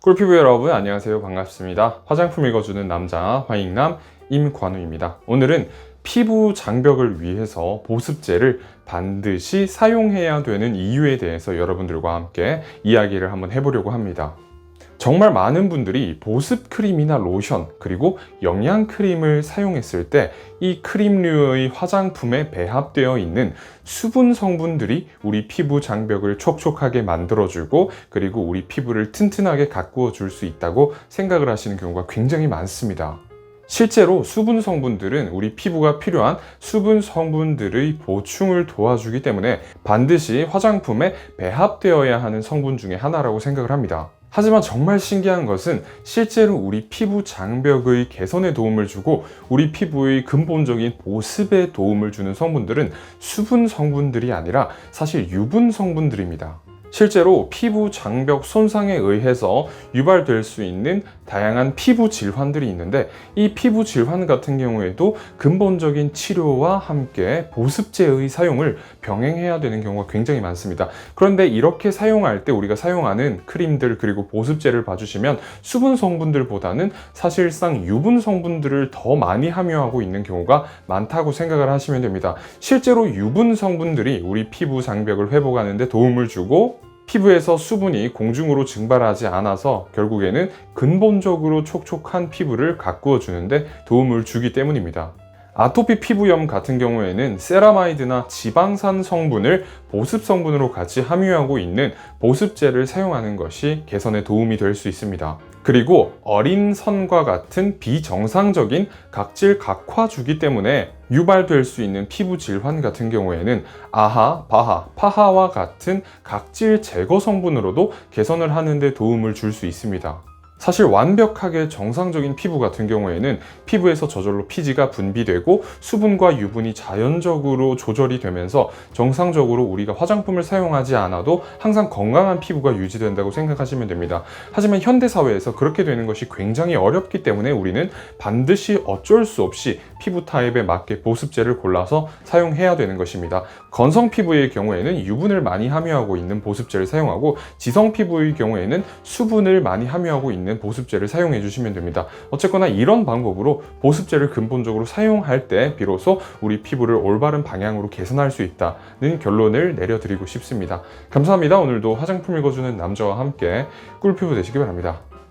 꿀피부 여러분 안녕하세요. 반갑습니다. 화장품 읽어주는 남자 화잉남 임관우입니다. 오늘은 피부 장벽을 위해서 보습제를 반드시 사용해야 되는 이유에 대해서 여러분들과 함께 이야기를 한번 해보려고 합니다. 정말 많은 분들이 보습 크림이나 로션 그리고 영양 크림을 사용했을 때 이 크림류의 화장품에 배합되어 있는 수분 성분들이 우리 피부 장벽을 촉촉하게 만들어주고 그리고 우리 피부를 튼튼하게 가꾸어 줄 수 있다고 생각을 하시는 경우가 굉장히 많습니다. 실제로 수분 성분들은 우리 피부가 필요한 수분 성분들의 보충을 도와주기 때문에 반드시 화장품에 배합되어야 하는 성분 중에 하나라고 생각을 합니다. 하지만 정말 신기한 것은 실제로 우리 피부 장벽의 개선에 도움을 주고 우리 피부의 근본적인 보습에 도움을 주는 성분들은 수분 성분들이 아니라 사실 유분 성분들입니다. 실제로 피부 장벽 손상에 의해서 유발될 수 있는 다양한 피부 질환들이 있는데 이 피부 질환 같은 경우에도 근본적인 치료와 함께 보습제의 사용을 병행해야 되는 경우가 굉장히 많습니다. 그런데 이렇게 사용할 때 우리가 사용하는 크림들 그리고 보습제를 봐주시면 수분 성분들보다는 사실상 유분 성분들을 더 많이 함유하고 있는 경우가 많다고 생각을 하시면 됩니다. 실제로 유분 성분들이 우리 피부 장벽을 회복하는 데 도움을 주고 피부에서 수분이 공중으로 증발하지 않아서 결국에는 근본적으로 촉촉한 피부를 가꾸어 주는데 도움을 주기 때문입니다. 아토피 피부염 같은 경우에는 세라마이드나 지방산 성분을 보습 성분으로 같이 함유하고 있는 보습제를 사용하는 것이 개선에 도움이 될 수 있습니다. 그리고 어린 선과 같은 비정상적인 각질 각화주기 때문에 유발될 수 있는 피부 질환 같은 경우에는 아하, 바하, 파하와 같은 각질 제거 성분으로도 개선을 하는 데 도움을 줄 수 있습니다. 사실 완벽하게 정상적인 피부 같은 경우에는 피부에서 저절로 피지가 분비되고 수분과 유분이 자연적으로 조절이 되면서 정상적으로 우리가 화장품을 사용하지 않아도 항상 건강한 피부가 유지된다고 생각하시면 됩니다. 하지만 현대사회에서 그렇게 되는 것이 굉장히 어렵기 때문에 우리는 반드시 어쩔 수 없이 피부 타입에 맞게 보습제를 골라서 사용해야 되는 것입니다. 건성 피부의 경우에는 유분을 많이 함유하고 있는 보습제를 사용하고 지성 피부의 경우에는 수분을 많이 함유하고 있는 보습제를 사용해 주시면 됩니다. 어쨌거나 이런 방법으로 보습제를 근본적으로 사용할 때 비로소 우리 피부를 올바른 방향으로 개선할 수 있다는 결론을 내려드리고 싶습니다. 감사합니다. 오늘도 화장품 읽어주는 남자와 함께 꿀피부 되시기 바랍니다.